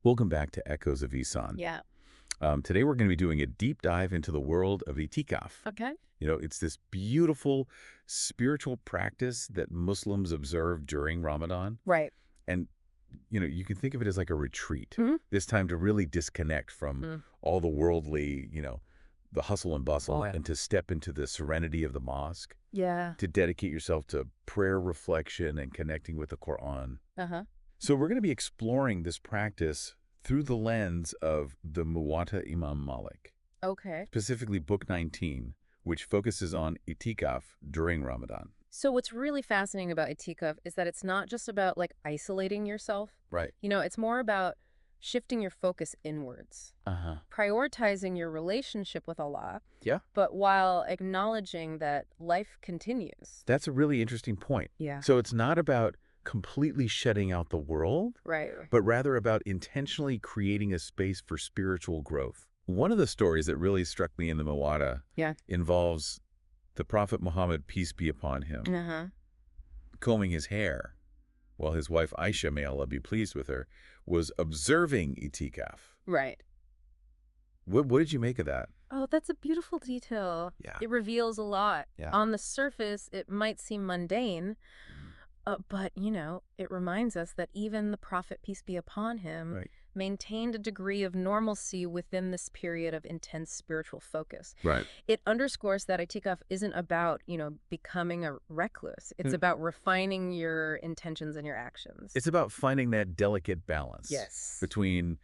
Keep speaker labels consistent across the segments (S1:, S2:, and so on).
S1: Welcome back to Echoes of Ihsan.
S2: Yeah.
S1: Today we're going to be doing a deep dive into the world of itikaf.
S2: Okay.
S1: It's this beautiful spiritual practice that Muslims observe during Ramadan.
S2: Right.
S1: And, you can think of it as like a retreat.
S2: Mhm.
S1: This time to really disconnect from all the worldly, the hustle and bustle,
S2: yeah.
S1: and to step into the serenity of the mosque,
S2: Yeah.
S1: to dedicate yourself to prayer, reflection, and connecting with the Quran.
S2: Uh-huh.
S1: So we're going to be exploring this practice through the lens of the Muwatta Imam Malik,
S2: Okay.
S1: specifically Book 19, which focuses on itikaf during Ramadan.
S2: So what's really fascinating about itikaf is that it's not just about isolating yourself.
S1: Right.
S2: It's more about shifting your focus inwards,
S1: Uh-huh.
S2: prioritizing your relationship with Allah,
S1: Yeah.
S2: but while acknowledging that life continues.
S1: That's a really interesting point.
S2: Yeah.
S1: So it's not about completely shutting out the world,
S2: Right.
S1: but rather about intentionally creating a space for spiritual growth. One of the stories that really struck me in the Muwatta
S2: Yeah.
S1: involves the Prophet Muhammad, peace be upon him,
S2: Uh-huh.
S1: combing his hair while his wife Aisha, may Allah be pleased with her, was observing itikaf.
S2: Right.
S1: What did you make of that?
S2: Oh, that's a beautiful detail.
S1: Yeah.
S2: It reveals a lot.
S1: Yeah.
S2: On the surface, it might seem mundane, but, it reminds us that even the Prophet, peace be upon him,
S1: Right.
S2: maintained a degree of normalcy within this period of intense spiritual focus.
S1: Right.
S2: It underscores that itikaf isn't about, becoming a recluse. It's about refining your intentions and your actions.
S1: It's about finding that delicate balance
S2: Yes.
S1: between,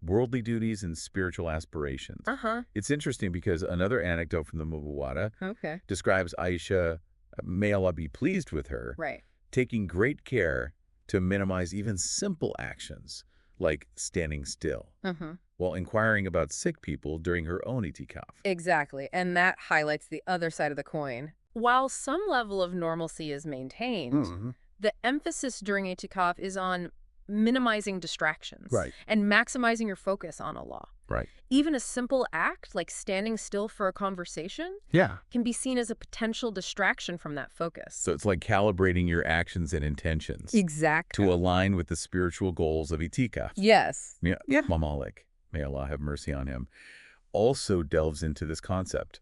S1: worldly duties and spiritual aspirations.
S2: Uh-huh.
S1: It's interesting because another anecdote from the Muwatta
S2: Okay.
S1: describes Aisha, may Allah be pleased with her,
S2: Right.
S1: taking great care to minimize even simple actions like standing still,
S2: Uh-huh.
S1: while inquiring about sick people during her own itikaf.
S2: Exactly. And that highlights the other side of the coin. While some level of normalcy is maintained, the emphasis during itikaf is on minimizing distractions
S1: Right.
S2: and maximizing your focus on Allah.
S1: Right.
S2: Even a simple act like standing still for a conversation
S1: Yeah.
S2: can be seen as a potential distraction from that focus.
S1: So it's like calibrating your actions and intentions
S2: Exactly.
S1: to align with the spiritual goals of itikaf.
S2: Yes.
S1: Yeah. Imam Malik, may Allah have mercy on him, also delves into this concept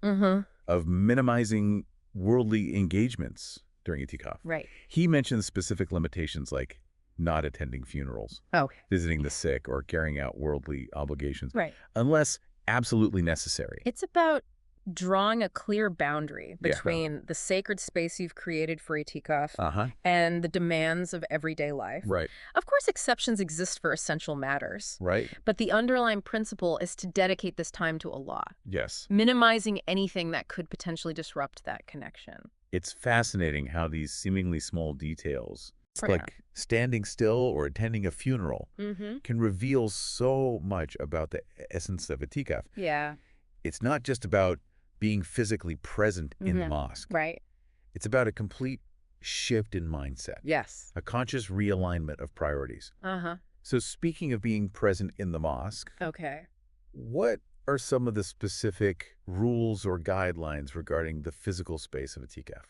S1: of minimizing worldly engagements during itikaf.
S2: Right.
S1: He mentions specific limitations like not attending funerals,
S2: Oh.
S1: visiting the sick, or carrying out worldly obligations,
S2: Right.
S1: unless absolutely necessary.
S2: It's about drawing a clear boundary
S1: Yeah.
S2: between the sacred space you've created for itikaf
S1: Uh-huh.
S2: and the demands of everyday life.
S1: Right.
S2: Of course, exceptions exist for essential matters,
S1: Right.
S2: but the underlying principle is to dedicate this time to Allah,
S1: Yes.
S2: minimizing anything that could potentially disrupt that connection.
S1: It's fascinating how these seemingly small details,
S2: Yeah.
S1: like standing still or attending a funeral,
S2: Mm-hmm.
S1: can reveal so much about the essence of itikaf.
S2: Yeah.
S1: It's not just about being physically present in the mosque.
S2: Right.
S1: It's about a complete shift in mindset,
S2: Yes.
S1: a conscious realignment of priorities.
S2: Uh-huh.
S1: So speaking of being present in the mosque,
S2: Okay.
S1: what are some of the specific rules or guidelines regarding the physical space of itikaf?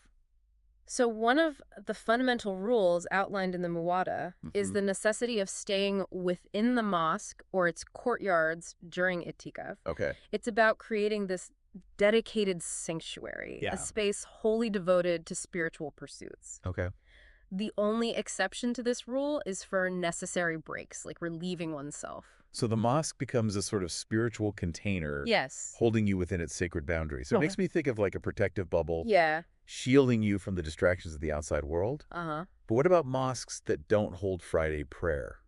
S2: So one of the fundamental rules outlined in the Muwatta is the necessity of staying within the mosque or its courtyards during itikaf.
S1: Okay.
S2: It's about creating this dedicated sanctuary,
S1: Yeah.
S2: a space wholly devoted to spiritual pursuits.
S1: Okay.
S2: The only exception to this rule is for necessary breaks, like relieving oneself.
S1: So the mosque becomes a sort of spiritual container
S2: Yes.
S1: holding you within its sacred boundaries. So it makes me think of like a protective bubble,
S2: Yeah.
S1: shielding you from the distractions of the outside world.
S2: Uh-huh.
S1: But what about mosques that don't hold Friday prayer?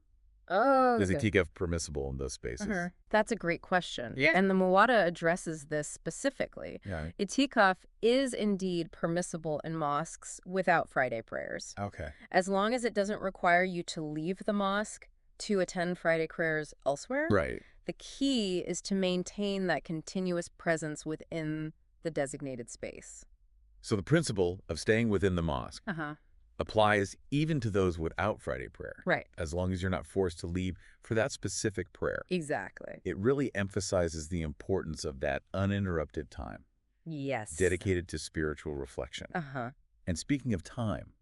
S2: Oh,
S1: Is
S2: good.
S1: itikaf permissible in those spaces?
S2: That's a great question.
S1: Yeah.
S2: And the Muwatta addresses this specifically.
S1: Yeah.
S2: Itikaf is indeed permissible in mosques without Friday prayers,
S1: Okay.
S2: as long as it doesn't require you to leave the mosque to attend Friday prayers elsewhere.
S1: Right.
S2: The key is to maintain that continuous presence within the designated space.
S1: So the principle of staying within the mosque
S2: Uh-huh.
S1: applies even to those without Friday prayer,
S2: Right.
S1: as long as you're not forced to leave for that specific prayer.
S2: Exactly.
S1: It really emphasizes the importance of that uninterrupted time
S2: Yes.
S1: dedicated to spiritual reflection.
S2: Uh-huh.
S1: And speaking of time,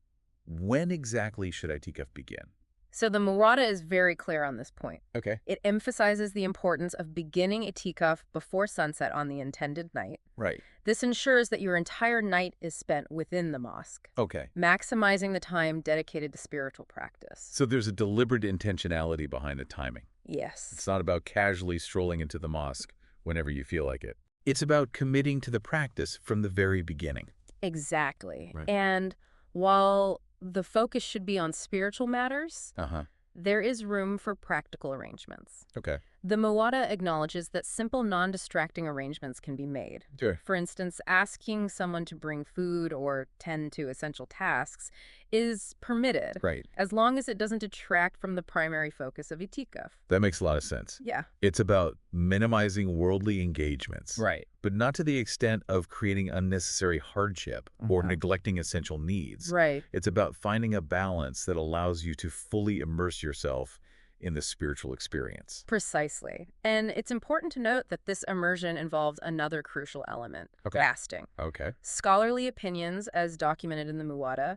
S1: when exactly should itikaf begin?
S2: So the Muwatta is very clear on this point.
S1: Okay.
S2: It emphasizes the importance of beginning itikaf before sunset on the intended night.
S1: Right.
S2: This ensures that your entire night is spent within the mosque,
S1: Okay.
S2: maximizing the time dedicated to spiritual practice.
S1: So there's a deliberate intentionality behind the timing.
S2: Yes.
S1: It's not about casually strolling into the mosque whenever you feel like it. It's about committing to the practice from the very beginning.
S2: Exactly.
S1: Right.
S2: And while the focus should be on spiritual matters, there is room for practical arrangements.
S1: Okay.
S2: The Muwatta acknowledges that simple, non-distracting arrangements can be made.
S1: Sure.
S2: For instance, asking someone to bring food or tend to essential tasks is permitted,
S1: Right.
S2: as long as it doesn't detract from the primary focus of itikaf.
S1: That makes a lot of sense.
S2: Yeah.
S1: It's about minimizing worldly engagements.
S2: Right.
S1: But not to the extent of creating unnecessary hardship or neglecting essential needs.
S2: Right.
S1: It's about finding a balance that allows you to fully immerse yourself in the spiritual experience.
S2: Precisely. And it's important to note that this immersion involves another crucial element,
S1: Okay.
S2: fasting.
S1: Okay.
S2: Scholarly opinions, as documented in the Muwatta,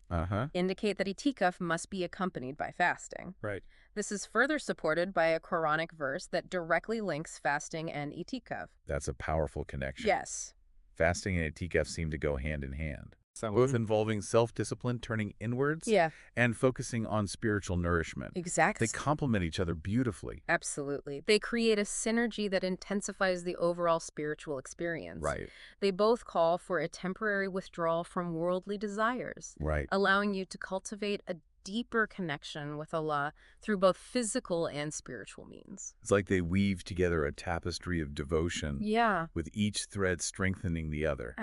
S2: indicate that itikaf must be accompanied by fasting.
S1: Right.
S2: This is further supported by a Quranic verse that directly links fasting and itikaf.
S1: That's a powerful connection.
S2: Yes.
S1: Fasting and itikaf seem to go hand in hand, both involving self-discipline, turning inwards,
S2: Yeah.
S1: and focusing on spiritual nourishment.
S2: Exactly.
S1: They complement each other beautifully.
S2: Absolutely. They create a synergy that intensifies the overall spiritual experience.
S1: Right.
S2: They both call for a temporary withdrawal from worldly desires,
S1: Right.
S2: allowing you to cultivate a deeper connection with Allah through both physical and spiritual means.
S1: It's like they weave together a tapestry of devotion,
S2: Yeah.
S1: with each thread strengthening the other.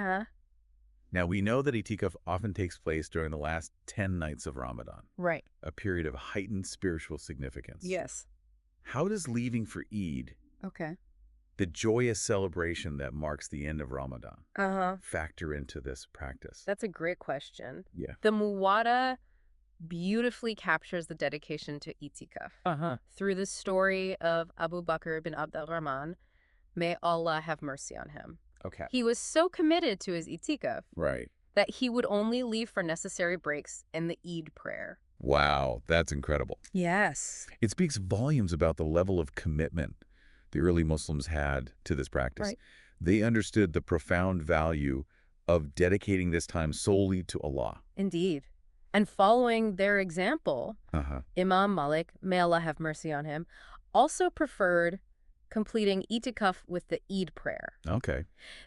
S1: Now, we know that itikaf often takes place during the last 10 nights of Ramadan,
S2: Right.
S1: a period of heightened spiritual significance.
S2: Yes.
S1: How does leaving for Eid,
S2: Okay.
S1: the joyous celebration that marks the end of Ramadan, factor into this practice?
S2: That's a great question.
S1: Yeah.
S2: The Muwatta beautifully captures the dedication to itikaf through the story of Abu Bakr bin Abd al-Rahman. May Allah have mercy on him.
S1: Okay.
S2: He was so committed to his itikaf
S1: Right.
S2: that he would only leave for necessary breaks in the Eid prayer.
S1: Wow, that's incredible.
S2: Yes.
S1: It speaks volumes about the level of commitment the early Muslims had to this practice.
S2: Right.
S1: They understood the profound value of dedicating this time solely to Allah.
S2: Indeed. And following their example, Imam Malik, may Allah have mercy on him, also preferred completing itikaf with the Eid prayer.
S1: Okay.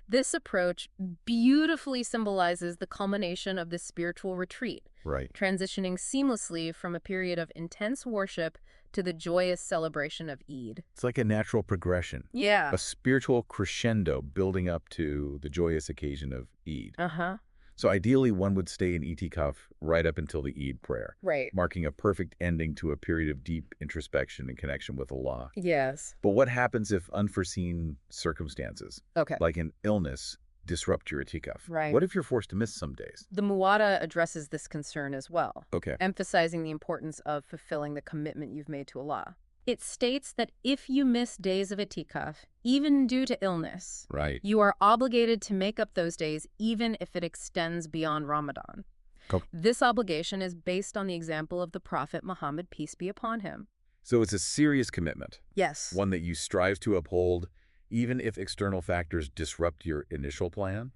S2: This approach beautifully symbolizes the culmination of this spiritual retreat,
S1: Right.
S2: transitioning seamlessly from a period of intense worship to the joyous celebration of Eid.
S1: It's like a natural progression,
S2: Yeah.
S1: a spiritual crescendo building up to the joyous occasion of Eid. So ideally, one would stay in itikaf right up until the Eid prayer,
S2: Right.
S1: marking a perfect ending to a period of deep introspection and connection with Allah.
S2: Yes.
S1: But what happens if unforeseen circumstances,
S2: Okay.
S1: like an illness, disrupt your itikaf?
S2: Right.
S1: What if you're forced to miss some days?
S2: The Muwatta addresses this concern as well,
S1: Okay.
S2: emphasizing the importance of fulfilling the commitment you've made to Allah. It states that if you miss days of itikaf, even due to illness,
S1: Right.
S2: you are obligated to make up those days even if it extends beyond Ramadan.
S1: Cool.
S2: This obligation is based on the example of the Prophet Muhammad, peace be upon him.
S1: So it's a serious commitment,
S2: Yes.
S1: one that you strive to uphold even if external factors disrupt your initial plan.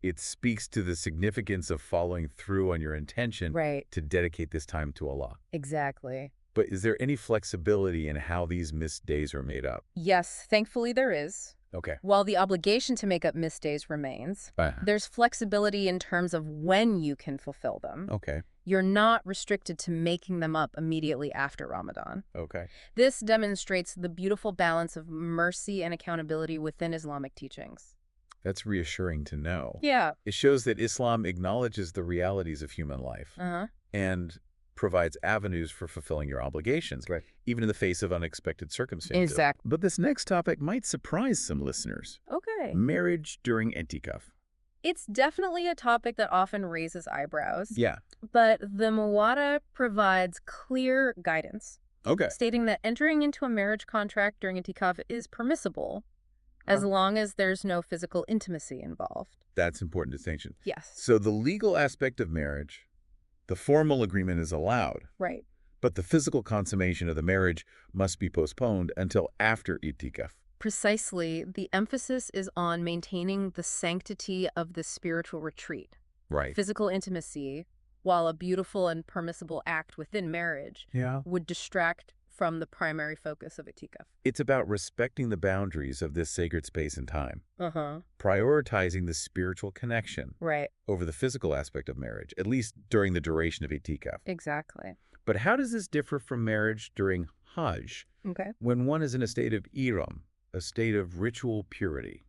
S1: It speaks to the significance of following through on your intention
S2: Right.
S1: to dedicate this time to Allah.
S2: Exactly.
S1: But is there any flexibility in how these missed days are made up?
S2: Yes, thankfully there is.
S1: Okay.
S2: While the obligation to make up missed days remains, there's flexibility in terms of when you can fulfill them.
S1: Okay.
S2: You're not restricted to making them up immediately after Ramadan.
S1: Okay.
S2: This demonstrates the beautiful balance of mercy and accountability within Islamic teachings.
S1: That's reassuring to know.
S2: Yeah.
S1: It shows that Islam acknowledges the realities of human life and provides avenues for fulfilling your obligations, even in the face of unexpected circumstances.
S2: Exactly.
S1: But this next topic might surprise some listeners.
S2: Okay.
S1: Marriage during itikaf.
S2: It's definitely a topic that often raises eyebrows.
S1: Yeah.
S2: But the Muwatta provides clear guidance,
S1: Okay.
S2: stating that entering into a marriage contract during itikaf is permissible as long as there's no physical intimacy involved.
S1: That's an important distinction.
S2: Yes.
S1: So the legal aspect of marriage, the formal agreement is allowed,
S2: Right.
S1: But the physical consummation of the marriage must be postponed until after itikaf.
S2: Precisely, the emphasis is on maintaining the sanctity of the spiritual retreat.
S1: Right.
S2: Physical intimacy, while a beautiful and permissible act within marriage, would distract from the primary focus of itikaf.
S1: It's about respecting the boundaries of this sacred space and time,
S2: Uh-huh.
S1: prioritizing the spiritual connection
S2: Right.
S1: over the physical aspect of marriage, at least during the duration of itikaf.
S2: Exactly.
S1: But how does this differ from marriage during Hajj,
S2: Okay.
S1: when one is in a state of ihram, a state of ritual purity?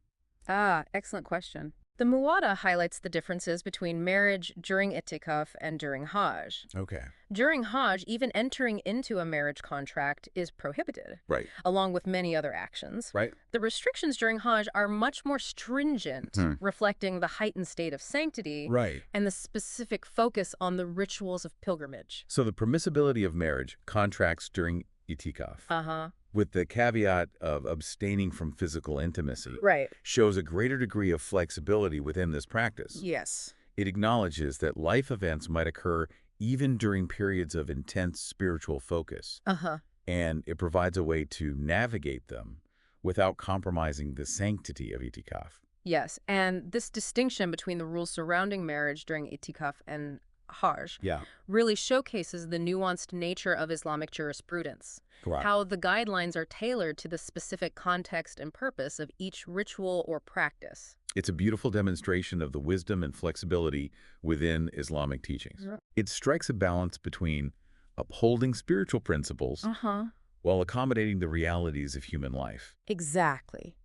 S2: Ah, excellent question. The Muwatta highlights the differences between marriage during itikaf and during Hajj.
S1: Okay.
S2: During Hajj, even entering into a marriage contract is prohibited,
S1: Right.
S2: along with many other actions.
S1: Right.
S2: The restrictions during Hajj are much more stringent,
S1: Hmm.
S2: reflecting the heightened state of sanctity
S1: Right.
S2: and the specific focus on the rituals of pilgrimage.
S1: So the permissibility of marriage contracts during itikaf,
S2: Uh-huh.
S1: with the caveat of abstaining from physical intimacy,
S2: Right.
S1: shows a greater degree of flexibility within this practice.
S2: Yes.
S1: It acknowledges that life events might occur even during periods of intense spiritual focus,
S2: Uh-huh.
S1: and it provides a way to navigate them without compromising the sanctity of itikaf.
S2: Yes, and this distinction between the rules surrounding marriage during itikaf and Hajj
S1: Yeah,
S2: really showcases the nuanced nature of Islamic jurisprudence,
S1: correct.
S2: how the guidelines are tailored to the specific context and purpose of each ritual or practice.
S1: It's a beautiful demonstration of the wisdom and flexibility within Islamic teachings.
S2: Yeah.
S1: It strikes a balance between upholding spiritual principles
S2: Uh-huh.
S1: while accommodating the realities of human life.
S2: Exactly.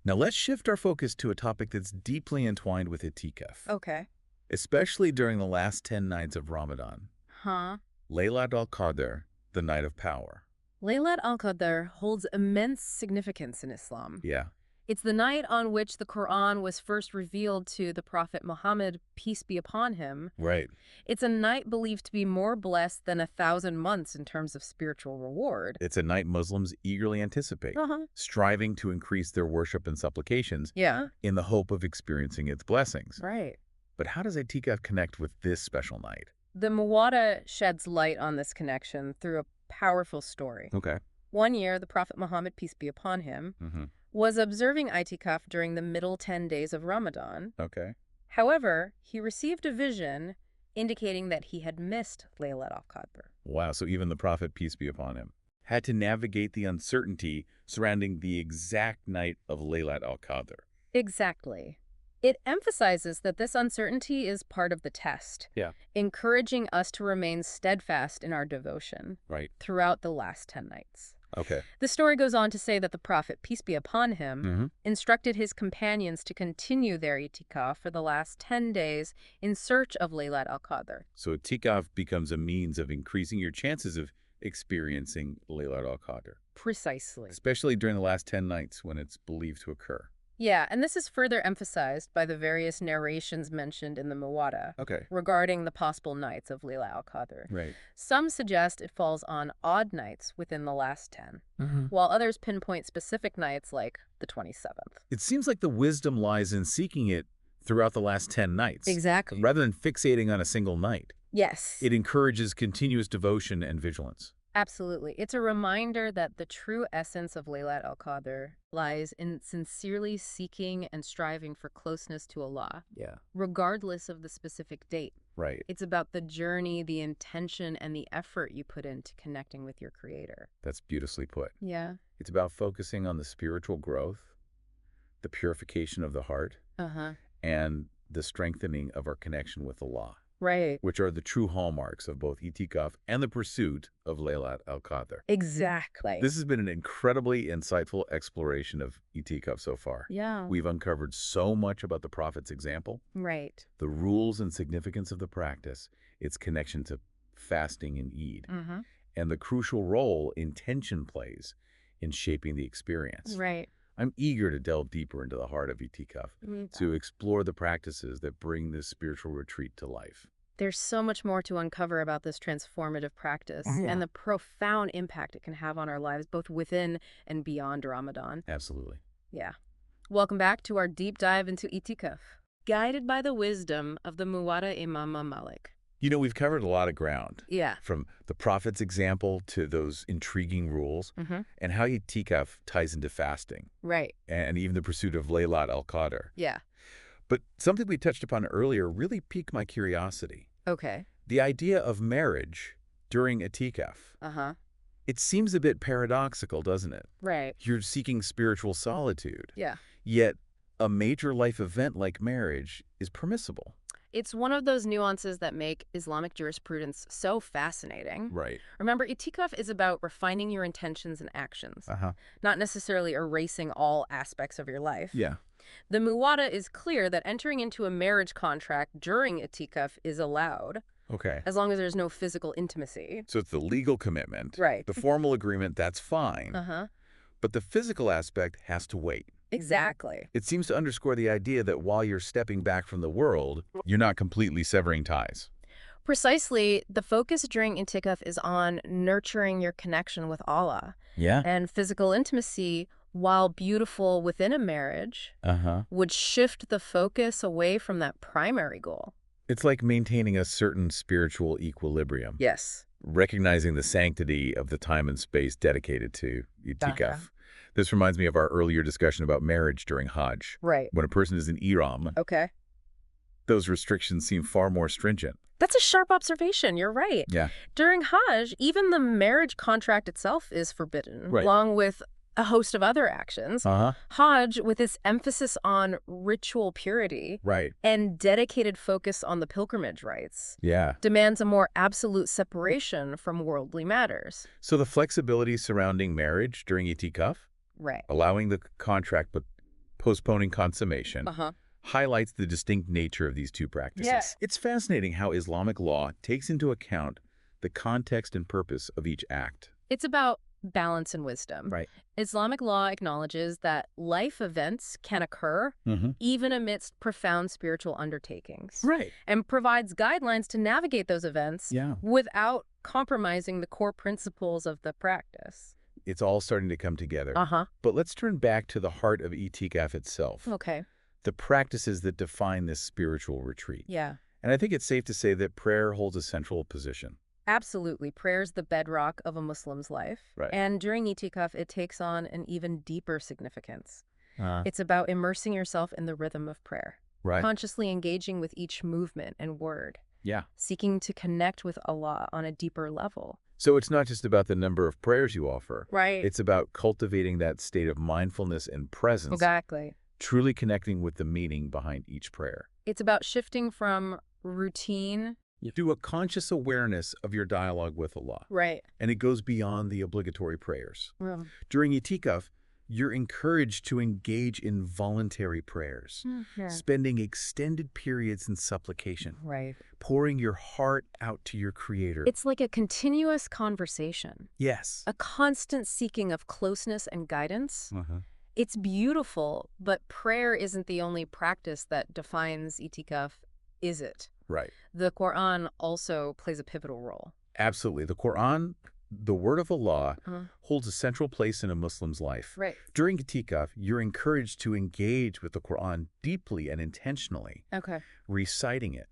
S1: Now let's shift our focus to a topic that's deeply entwined with itikaf,
S2: Okay.
S1: especially during the last 10 nights of Ramadan.
S2: Huh?
S1: Laylat al-Qadr, the night of power.
S2: Laylat al-Qadr holds immense significance in Islam.
S1: Yeah,
S2: It's the night on which the Quran was first revealed to the Prophet Muhammad, peace be upon him.
S1: right.
S2: It's a night believed to be more blessed than 1,000 months in terms of spiritual reward.
S1: It's a night Muslims eagerly anticipate,
S2: Uh-huh.
S1: striving to increase their worship and supplications
S2: Yeah.
S1: in the hope of experiencing its blessings.
S2: Right.
S1: But how does itikaf connect with this special night?
S2: The Muwatta sheds light on this connection through a powerful story.
S1: Okay.
S2: One year, the Prophet Muhammad, peace be upon him,
S1: Mm-hmm.
S2: was observing itikaf during the middle 10 days of Ramadan.
S1: Okay.
S2: However, he received a vision indicating that he had missed Laylat al-Qadr.
S1: Wow, so even the Prophet, peace be upon him, had to navigate the uncertainty surrounding the exact night of Laylat al-Qadr.
S2: Exactly. It emphasizes that this uncertainty is part of the test,
S1: Yeah.
S2: encouraging us to remain steadfast in our devotion
S1: Right.
S2: throughout the last 10 nights.
S1: Okay.
S2: The story goes on to say that the Prophet, peace be upon him,
S1: Mm-hmm.
S2: instructed his companions to continue their itikaf for the last 10 days in search of Laylat al-Qadr.
S1: So itikaf becomes a means of increasing your chances of experiencing Laylat al-Qadr,
S2: Precisely.
S1: especially during the last 10 nights when it's believed to occur.
S2: Yeah, and this is further emphasized by the various narrations mentioned in the Muwatta
S1: Okay.
S2: regarding the possible nights of Laylat al-Qadr.
S1: Right.
S2: Some suggest it falls on odd nights within the last 10, while others pinpoint specific nights like the 27th.
S1: It seems like the wisdom lies in seeking it throughout the last 10 nights,
S2: Exactly.
S1: rather than fixating on a single night.
S2: Yes.
S1: It encourages continuous devotion and vigilance.
S2: Absolutely. It's a reminder that the true essence of Laylat al-Qadr lies in sincerely seeking and striving for closeness to Allah,
S1: Yeah.
S2: regardless of the specific date.
S1: Right.
S2: It's about the journey, the intention, and the effort you put into connecting with your Creator.
S1: That's beautifully put.
S2: Yeah.
S1: It's about focusing on the spiritual growth, the purification of the heart,
S2: Uh-huh.
S1: and the strengthening of our connection with Allah,
S2: Right.
S1: which are the true hallmarks of both itikaf and the pursuit of Laylat al-Qadr.
S2: Exactly.
S1: This has been an incredibly insightful exploration of itikaf so far.
S2: Yeah.
S1: We've uncovered so much about the Prophet's example,
S2: Right.
S1: the rules and significance of the practice, its connection to fasting and Eid,
S2: Mm-hmm.
S1: and the crucial role intention plays in shaping the experience.
S2: Right.
S1: I'm eager to delve deeper into the heart of itikaf, to explore the practices that bring this spiritual retreat to life.
S2: There's so much more to uncover about this transformative practice and the profound impact it can have on our lives, both within and beyond Ramadan.
S1: Absolutely.
S2: Yeah. Welcome back to our deep dive into itikaf, guided by the wisdom of the Muwatta Imam Malik.
S1: We've covered a lot of ground.
S2: Yeah.
S1: From the prophet's example to those intriguing rules, and how itikaf ties into fasting,
S2: Right.
S1: and even the pursuit of Laylat al-Qadr.
S2: Yeah.
S1: But something we touched upon earlier really piqued my curiosity.
S2: Okay.
S1: The idea of marriage during itikaf.
S2: Uh-huh.
S1: It seems a bit paradoxical, doesn't it?
S2: Right.
S1: You're seeking spiritual solitude.
S2: Yeah.
S1: Yet a major life event like marriage is permissible.
S2: It's one of those nuances that make Islamic jurisprudence so fascinating.
S1: Right.
S2: Remember, itikaf is about refining your intentions and actions,
S1: Uh-huh.
S2: not necessarily erasing all aspects of your life.
S1: Yeah.
S2: The Muwatta is clear that entering into a marriage contract during itikaf is allowed,
S1: Okay.
S2: as long as there's no physical intimacy.
S1: So it's the legal commitment.
S2: Right.
S1: The formal agreement, that's fine.
S2: Uh-huh.
S1: But the physical aspect has to wait.
S2: Exactly.
S1: It seems to underscore the idea that while you're stepping back from the world, you're not completely severing ties.
S2: Precisely, the focus during itikaf is on nurturing your connection with Allah.
S1: Yeah.
S2: And physical intimacy, while beautiful within a marriage, would shift the focus away from that primary goal.
S1: It's like maintaining a certain spiritual equilibrium.
S2: Yes.
S1: Recognizing the sanctity of the time and space dedicated to itikaf. This reminds me of our earlier discussion about marriage during Hajj.
S2: Right.
S1: When a person is in Ihram,
S2: Okay.
S1: those restrictions seem far more stringent.
S2: That's a sharp observation. You're right.
S1: Yeah.
S2: During Hajj, even the marriage contract itself is forbidden,
S1: Right.
S2: along with a host of other actions. Hajj, with its emphasis on ritual purity
S1: Right.
S2: and dedicated focus on the pilgrimage rites,
S1: Yeah.
S2: demands a more absolute separation from worldly matters.
S1: So the flexibility surrounding marriage during itikaf,
S2: Right.
S1: allowing the contract but postponing consummation,
S2: Uh-huh.
S1: highlights the distinct nature of these two practices.
S2: Yeah.
S1: It's fascinating how Islamic law takes into account the context and purpose of each act.
S2: It's about balance and wisdom.
S1: Right.
S2: Islamic law acknowledges that life events can occur even amidst profound spiritual undertakings.
S1: Right.
S2: And provides guidelines to navigate those events without compromising the core principles of the practice.
S1: It's all starting to come together.
S2: Uh-huh.
S1: But let's turn back to the heart of itikaf itself.
S2: Okay.
S1: The practices that define this spiritual retreat.
S2: Yeah.
S1: And I think it's safe to say that prayer holds a central position.
S2: Absolutely. Prayer's the bedrock of a Muslim's life.
S1: Right.
S2: And during itikaf, it takes on an even deeper significance. It's about immersing yourself in the rhythm of prayer.
S1: Right.
S2: Consciously engaging with each movement and word.
S1: Yeah.
S2: Seeking to connect with Allah on a deeper level.
S1: So it's not just about the number of prayers you offer.
S2: Right.
S1: It's about cultivating that state of mindfulness and presence.
S2: Exactly.
S1: Truly connecting with the meaning behind each prayer.
S2: It's about shifting from routine
S1: to a conscious awareness of your dialogue with Allah.
S2: Right.
S1: And it goes beyond the obligatory prayers.
S2: Well,
S1: During itikaf, you're encouraged to engage in voluntary prayers, spending extended periods in supplication,
S2: right.
S1: pouring your heart out to your Creator.
S2: It's like a continuous conversation,
S1: Yes.
S2: a constant seeking of closeness and guidance. It's beautiful, but prayer isn't the only practice that defines itikaf, is it?
S1: Right.
S2: The Quran also plays a pivotal role.
S1: Absolutely. The Quran, the word of Allah, holds a central place in a Muslim's life.
S2: Right.
S1: During itikaf, you're encouraged to engage with the Quran deeply and intentionally,
S2: Okay.
S1: reciting it,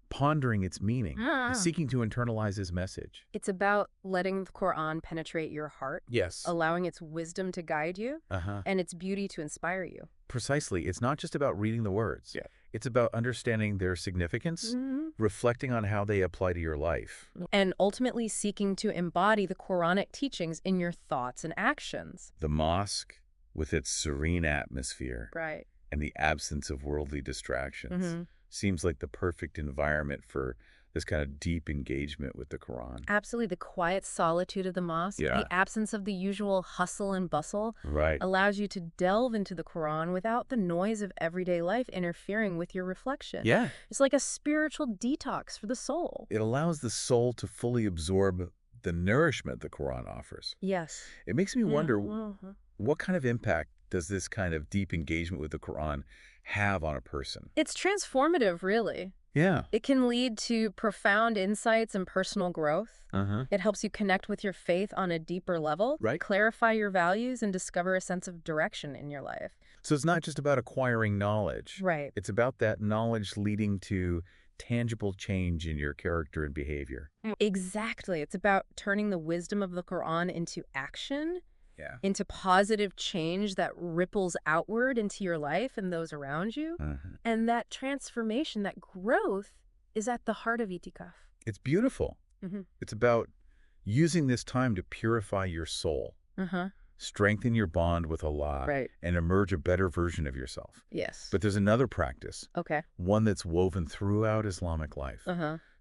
S1: pondering its meaning, and seeking to internalize his message.
S2: It's about letting the Quran penetrate your heart,
S1: Yes.
S2: allowing its wisdom to guide you, and its beauty to inspire you.
S1: Precisely. It's not just about reading the words.
S2: Yeah.
S1: It's about understanding their significance, reflecting on how they apply to your life.
S2: And ultimately seeking to embody the Quranic teachings in your thoughts and actions.
S1: The mosque, with its serene atmosphere
S2: Right.
S1: and the absence of worldly distractions, seems like the perfect environment for this kind of deep engagement with the Quran.
S2: Absolutely. The quiet solitude of the mosque, the absence of the usual hustle and bustle,
S1: Right.
S2: allows you to delve into the Quran without the noise of everyday life interfering with your reflection.
S1: Yeah.
S2: It's like a spiritual detox for the soul.
S1: It allows the soul to fully absorb the nourishment the Quran offers.
S2: Yes.
S1: It makes me wonder, what kind of impact does this kind of deep engagement with the Quran have on a person?
S2: It's transformative, really.
S1: Yeah.
S2: It can lead to profound insights and personal growth. It helps you connect with your faith on a deeper level,
S1: Right.
S2: clarify your values, and discover a sense of direction in your life.
S1: So it's not just about acquiring knowledge.
S2: Right.
S1: It's about that knowledge leading to tangible change in your character and behavior.
S2: Exactly. It's about turning the wisdom of the Quran into action,
S1: Yeah.
S2: into positive change that ripples outward into your life and those around you. And that transformation, that growth, is at the heart of itikaf.
S1: It's beautiful. It's about using this time to purify your soul, strengthen your bond with Allah,
S2: Right.
S1: and emerge a better version of yourself.
S2: Yes.
S1: But there's another practice,
S2: Okay.
S1: one that's woven throughout Islamic life,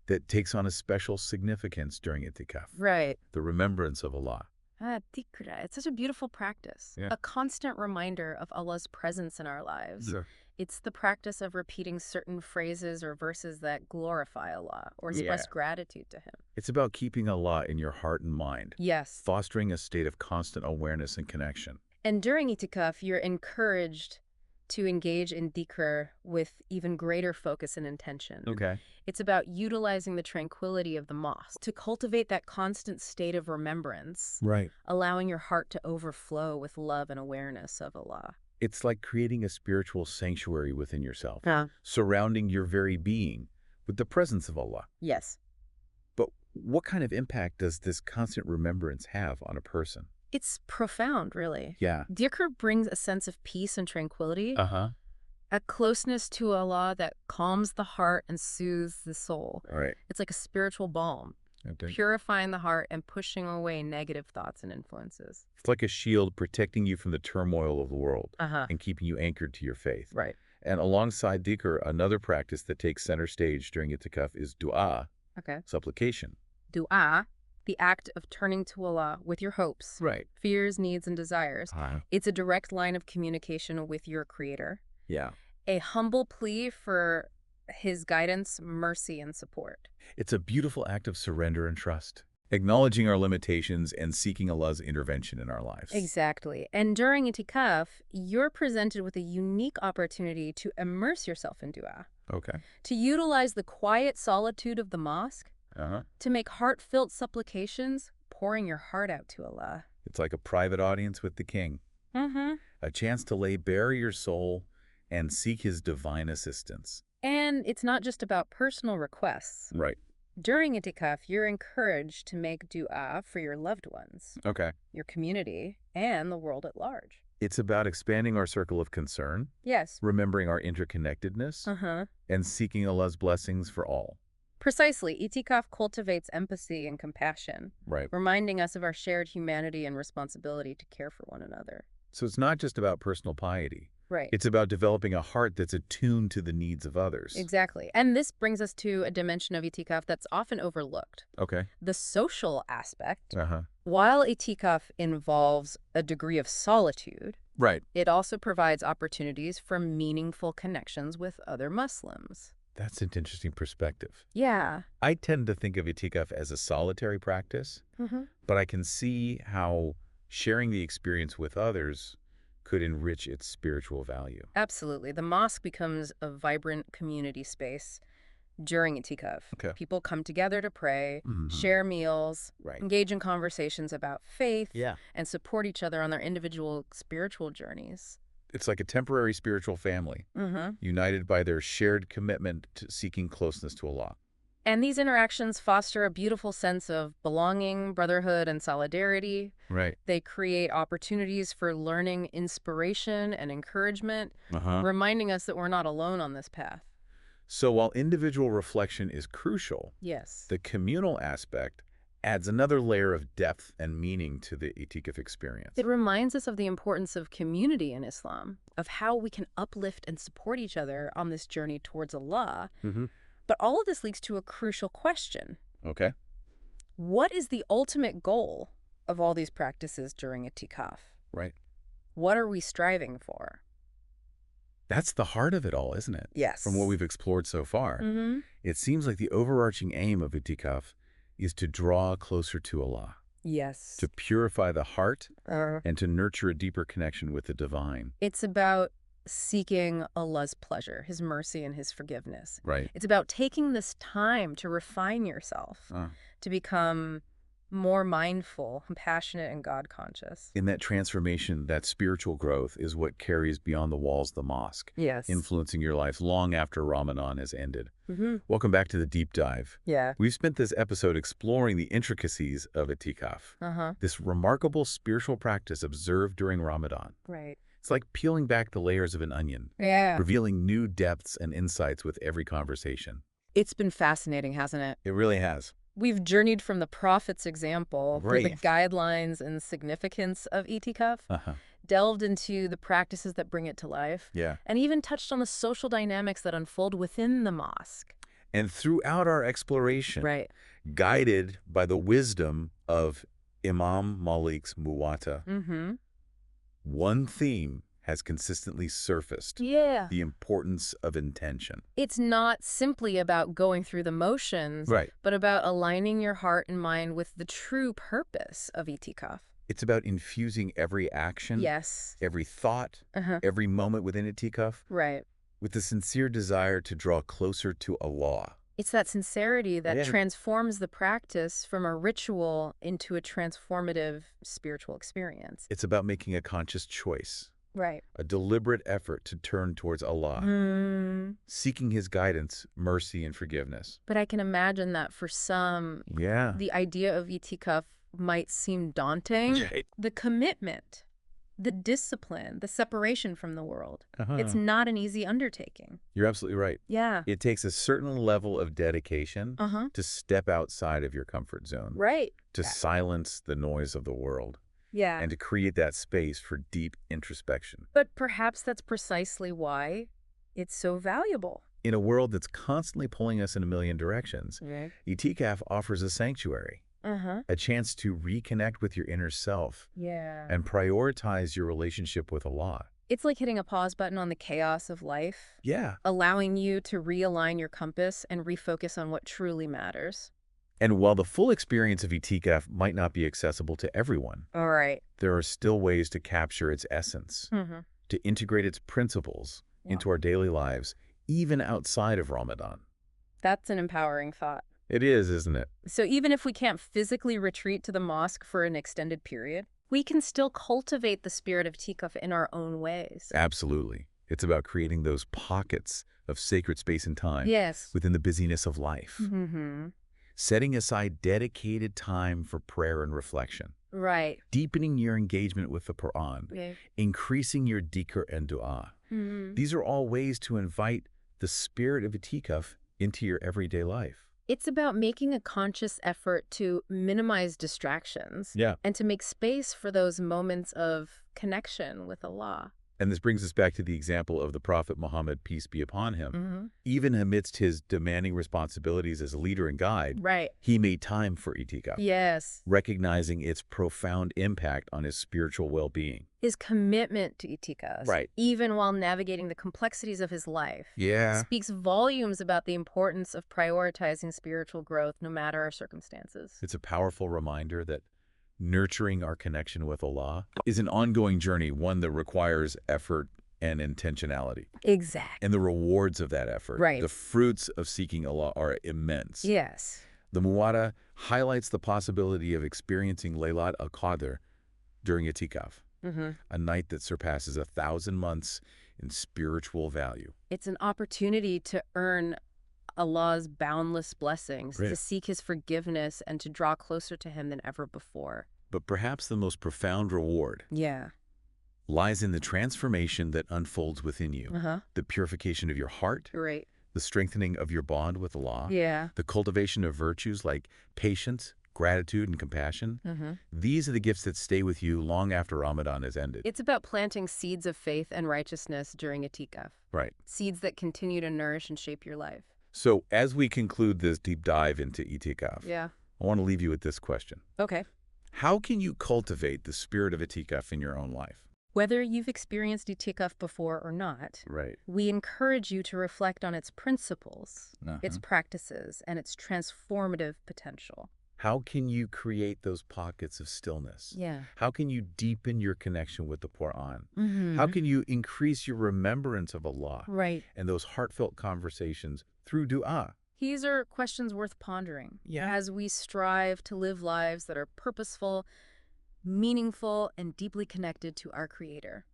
S1: that takes on a special significance during itikaf,
S2: Right.
S1: the remembrance of Allah.
S2: Dhikr. It's such a beautiful practice.
S1: Yeah.
S2: A constant reminder of Allah's presence in our lives.
S1: Sure.
S2: It's the practice of repeating certain phrases or verses that glorify Allah or express gratitude to Him.
S1: It's about keeping Allah in your heart and mind,
S2: Yes.
S1: fostering a state of constant awareness and connection.
S2: And during itikaf, you're encouraged to engage in dhikr with even greater focus and intention.
S1: Okay.
S2: It's about utilizing the tranquility of the mosque to cultivate that constant state of remembrance,
S1: Right.
S2: allowing your heart to overflow with love and awareness of Allah.
S1: It's like creating a spiritual sanctuary within yourself,
S2: Yeah.
S1: surrounding your very being with the presence of Allah.
S2: Yes.
S1: But what kind of impact does this constant remembrance have on a person?
S2: It's profound, really.
S1: Yeah.
S2: Dhikr brings a sense of peace and tranquility,
S1: Uh-huh.
S2: a closeness to Allah that calms the heart and soothes the soul.
S1: All right.
S2: It's like a spiritual balm, purifying the heart and pushing away negative thoughts and influences.
S1: It's like a shield protecting you from the turmoil of the world
S2: Uh-huh.
S1: and keeping you anchored to your faith.
S2: Right.
S1: And alongside dhikr, another practice that takes center stage during itikaf is dua,
S2: Okay.
S1: supplication.
S2: Dua, the act of turning to Allah with your hopes,
S1: Right.
S2: fears, needs, and desires. It's a direct line of communication with your Creator.
S1: Yeah.
S2: A humble plea for His guidance, mercy, and support.
S1: It's a beautiful act of surrender and trust, acknowledging our limitations and seeking Allah's intervention in our lives.
S2: Exactly. And during itikaf, you're presented with a unique opportunity to immerse yourself in dua,
S1: Okay.
S2: to utilize the quiet solitude of the mosque,
S1: Uh-huh.
S2: to make heartfelt supplications, pouring your heart out to Allah.
S1: It's like a private audience with the king, a chance to lay bare your soul and seek his divine assistance.
S2: And it's not just about personal requests.
S1: Right.
S2: During itikaf, you're encouraged to make dua for your loved ones,
S1: Okay.
S2: your community, and the world at large.
S1: It's about expanding our circle of concern,
S2: Yes.
S1: remembering our interconnectedness, and seeking Allah's blessings for all.
S2: Precisely. Itikaf cultivates empathy and compassion,
S1: Right.
S2: reminding us of our shared humanity and responsibility to care for one another.
S1: So it's not just about personal piety.
S2: Right.
S1: It's about developing a heart that's attuned to the needs of others.
S2: Exactly. And this brings us to a dimension of itikaf that's often overlooked.
S1: Okay.
S2: The social aspect.
S1: Uh-huh.
S2: While itikaf involves a degree of solitude,
S1: Right.
S2: it also provides opportunities for meaningful connections with other Muslims.
S1: That's an interesting perspective.
S2: Yeah.
S1: I tend to think of itikaf as a solitary practice, but I can see how sharing the experience with others could enrich its spiritual value.
S2: Absolutely. The mosque becomes a vibrant community space during itikaf.
S1: Okay.
S2: People come together to pray, share meals,
S1: Right.
S2: engage in conversations about faith,
S1: Yeah.
S2: and support each other on their individual spiritual journeys.
S1: It's like a temporary spiritual family, united by their shared commitment to seeking closeness to Allah.
S2: And these interactions foster a beautiful sense of belonging, brotherhood, and solidarity.
S1: Right.
S2: They create opportunities for learning, inspiration, and encouragement, reminding us that we're not alone on this path.
S1: So while individual reflection is crucial,
S2: Yes.
S1: the communal aspect adds another layer of depth and meaning to the itikaf experience.
S2: It reminds us of the importance of community in Islam, of how we can uplift and support each other on this journey towards Allah. But all of this leads to a crucial question.
S1: Okay.
S2: What is the ultimate goal of all these practices during itikaf?
S1: Right.
S2: What are we striving for?
S1: That's the heart of it all, isn't it?
S2: Yes.
S1: From what we've explored so far. It seems like the overarching aim of itikaf is to draw closer to Allah,
S2: Yes.
S1: to purify the heart, and to nurture a deeper connection with the divine.
S2: It's about seeking Allah's pleasure, His mercy, and His forgiveness.
S1: Right.
S2: It's about taking this time to refine yourself, to become more mindful, compassionate, and God-conscious.
S1: In that transformation, that spiritual growth is what carries beyond the walls of the mosque,
S2: Yes.
S1: influencing your life long after Ramadan has ended.
S2: Mm-hmm.
S1: Welcome back to the deep dive.
S2: Yeah.
S1: We've spent this episode exploring the intricacies of itikaf, this remarkable spiritual practice observed during Ramadan.
S2: Right.
S1: It's like peeling back the layers of an onion, revealing new depths and insights with every conversation.
S2: It's been fascinating, hasn't it?
S1: It really has.
S2: We've journeyed from the Prophet's example through the
S1: Right.
S2: guidelines and significance of itikaf, delved into the practices that bring it to life,
S1: Yeah.
S2: and even touched on the social dynamics that unfold within the mosque.
S1: And throughout our exploration,
S2: Right.
S1: guided by the wisdom of Imam Malik's Muwatta, one theme has consistently surfaced:
S2: Yeah.
S1: the importance of intention.
S2: It's not simply about going through the motions,
S1: Right.
S2: but about aligning your heart and mind with the true purpose of itikaf.
S1: It's about infusing every action,
S2: Yes.
S1: every thought, every moment within itikaf
S2: Right.
S1: with the sincere desire to draw closer to Allah.
S2: It's that sincerity that
S1: Yeah.
S2: transforms the practice from a ritual into a transformative spiritual experience.
S1: It's about making a conscious choice,
S2: Right.
S1: a deliberate effort to turn towards Allah, seeking His guidance, mercy, and forgiveness.
S2: But I can imagine that for some,
S1: Yeah.
S2: the idea of itikaf might seem daunting.
S1: Right.
S2: The commitment, the discipline, the separation from the world. It's
S1: Uh-huh.
S2: not an easy undertaking.
S1: You're absolutely right.
S2: Yeah.
S1: It takes a certain level of dedication
S2: Uh-huh.
S1: to step outside of your comfort zone,
S2: Right.
S1: to silence the noise of the world,
S2: Yeah.
S1: and to create that space for deep introspection.
S2: But perhaps that's precisely why it's so valuable.
S1: In a world that's constantly pulling us in a million directions,
S2: Right.
S1: itikaf offers a sanctuary, a chance to reconnect with your inner self
S2: Yeah.
S1: and prioritize your relationship with Allah.
S2: It's like hitting a pause button on the chaos of life,
S1: Yeah.
S2: allowing you to realign your compass and refocus on what truly matters.
S1: And while the full experience of itikaf might not be accessible to everyone,
S2: All right.
S1: there are still ways to capture its essence, to integrate its principles into our daily lives, even outside of Ramadan.
S2: That's an empowering thought.
S1: It is, isn't it?
S2: So even if we can't physically retreat to the mosque for an extended period, we can still cultivate the spirit of itikaf in our own ways.
S1: Absolutely. It's about creating those pockets of sacred space and time
S2: Yes.
S1: within the busyness of life, setting aside dedicated time for prayer and reflection,
S2: Right.
S1: deepening your engagement with the Quran,
S2: Okay.
S1: increasing your dhikr and dua. These are all ways to invite the spirit of itikaf into your everyday life.
S2: It's about making a conscious effort to minimize distractions and to make space for those moments of connection with Allah.
S1: And this brings us back to the example of the Prophet Muhammad, peace be upon him. Even amidst his demanding responsibilities as a leader and guide,
S2: Right.
S1: he made time for itikaf,
S2: Yes.
S1: recognizing its profound impact on his spiritual well-being.
S2: His commitment to itikaf,
S1: Right.
S2: even while navigating the complexities of his life,
S1: Yeah.
S2: speaks volumes about the importance of prioritizing spiritual growth no matter our circumstances.
S1: It's a powerful reminder that nurturing our connection with Allah is an ongoing journey, one that requires effort and intentionality.
S2: Exactly.
S1: And the rewards of that effort, the fruits of seeking Allah, are immense.
S2: Yes.
S1: The Muwatta highlights the possibility of experiencing Laylat al-Qadr during itikaf, a night that surpasses 1,000 months in spiritual value.
S2: It's an opportunity to earn Allah's boundless blessings, to seek His forgiveness, and to draw closer to Him than ever before.
S1: But perhaps the most profound reward lies in the transformation that unfolds within you, the purification of your heart,
S2: Right.
S1: the strengthening of your bond with Allah,
S2: Yeah.
S1: the cultivation of virtues like patience, gratitude, and compassion. These are the gifts that stay with you long after Ramadan has ended.
S2: It's about planting seeds of faith and righteousness during itikaf.
S1: Right.
S2: Seeds that continue to nourish and shape your life.
S1: So as we conclude this deep dive into itikaf,
S2: Yeah.
S1: I want to leave you with this question.
S2: Okay.
S1: How can you cultivate the spirit of itikaf in your own life?
S2: Whether you've experienced itikaf before or not,
S1: Right.
S2: we encourage you to reflect on its principles, its practices, and its transformative potential.
S1: How can you create those pockets of stillness?
S2: Yeah.
S1: How can you deepen your connection with the Quran? How can you increase your remembrance of Allah
S2: Right.
S1: and those heartfelt conversations through dua?
S2: These are questions worth pondering as we strive to live lives that are purposeful, meaningful, and deeply connected to our Creator.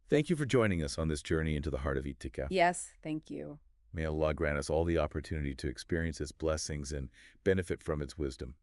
S1: Thank you for joining us on this journey into the heart of itikaf.
S2: Yes, thank you.
S1: May Allah grant us all the opportunity to experience its blessings and benefit from its wisdom.